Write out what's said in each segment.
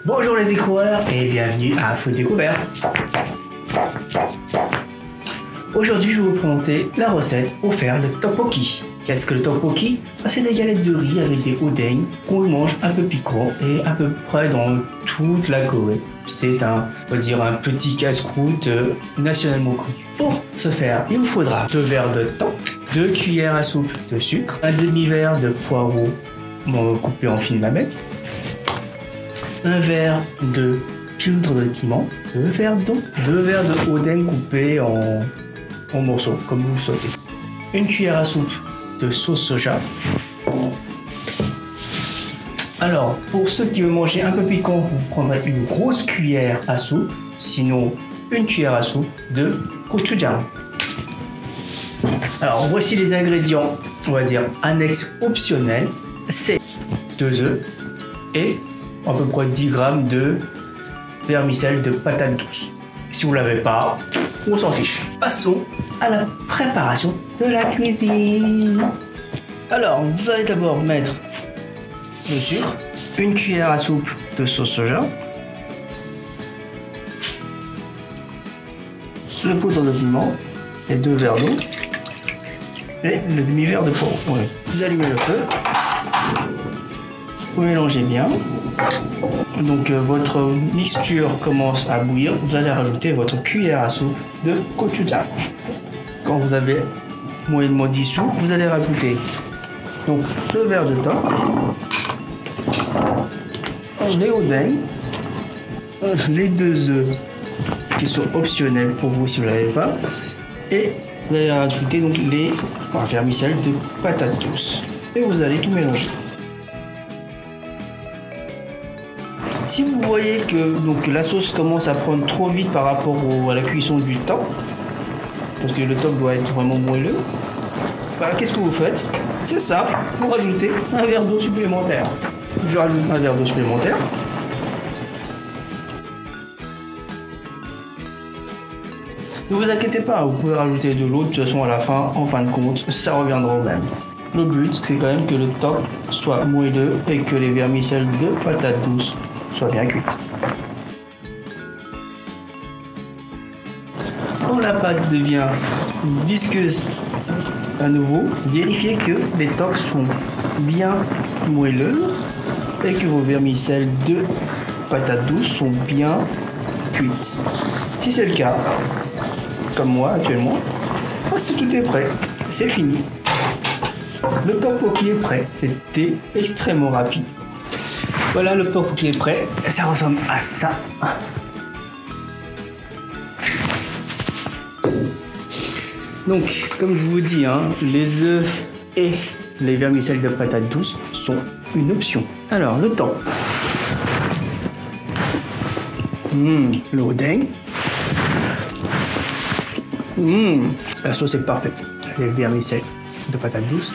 Bonjour les découvreurs et bienvenue à Food Découverte. Aujourd'hui, je vais vous présenter la recette pour faire le tteokbokki. Qu'est-ce que le tteokbokki? C'est des galettes de riz avec des oden qu'on mange un peu piquant et à peu près dans toute la Corée. C'est un petit casse-croûte nationalement connu. Pour ce faire, il vous faudra 2 verres de thon, 2 cuillères à soupe de sucre, un demi-verre de poireaux coupé en fines lamelles, un verre de poudre de piment, 2 verres d'eau, 2 verres de oden coupé en morceaux, comme vous souhaitez. Une cuillère à soupe de sauce soja. Alors, pour ceux qui veulent manger un peu piquant, vous prendrez une grosse cuillère à soupe, sinon une cuillère à soupe de gochujang. Alors, voici les ingrédients, on va dire annexes optionnels. C'est 2 œufs et à peu près 10 g de vermicelle de patate douce. Si vous ne l'avez pas, on s'en fiche. Passons à la préparation de la cuisine. Alors, vous allez d'abord mettre le sucre, une cuillère à soupe de sauce soja, le poudre de piment et 2 verres d'eau et le demi-verre de poivre. Ouais. Vous allumez le feu, vous mélangez bien. Donc votre mixture commence à bouillir, vous allez rajouter votre cuillère à soupe de gochujang. Quand vous avez moyennement dissous, vous allez rajouter donc 2 verres de thon, les oden, les 2 œufs qui sont optionnels pour vous si vous ne l'avez pas, et vous allez rajouter donc les vermicelles de patates douces et vous allez tout mélanger. Si vous voyez que la sauce commence à prendre trop vite par rapport à la cuisson du thon, parce que le thon doit être vraiment moelleux, voilà, qu'est-ce que vous faites? C'est ça, vous rajoutez un verre d'eau supplémentaire. Je rajoute un verre d'eau supplémentaire. Ne vous inquiétez pas, vous pouvez rajouter de l'eau, de toute façon à la fin, en fin de compte, ça reviendra au même. Le but, c'est quand même que le thon soit moelleux et que les vermicelles de patates douces soient bien cuites. Quand la pâte devient visqueuse à nouveau, vérifiez que les tocs sont bien moelleuses et que vos vermicelles de patates douces sont bien cuites. Si c'est le cas, comme moi actuellement, tout est prêt, c'est fini. Le tteokbokki est prêt, c'était extrêmement rapide. Voilà, le tteokbokki est prêt, ça ressemble à ça. Donc, comme je vous dis, les œufs et les vermicelles de patates douces sont une option. Alors, le thon. Le oden. La sauce est parfaite. Les vermicelles de patates douces.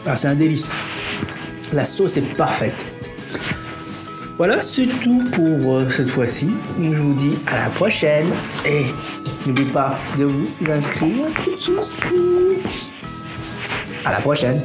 Ah, c'est un délice. La sauce est parfaite. Voilà, c'est tout pour cette fois-ci. Je vous dis à la prochaine. Et n'oubliez pas de vous inscrire. À la prochaine.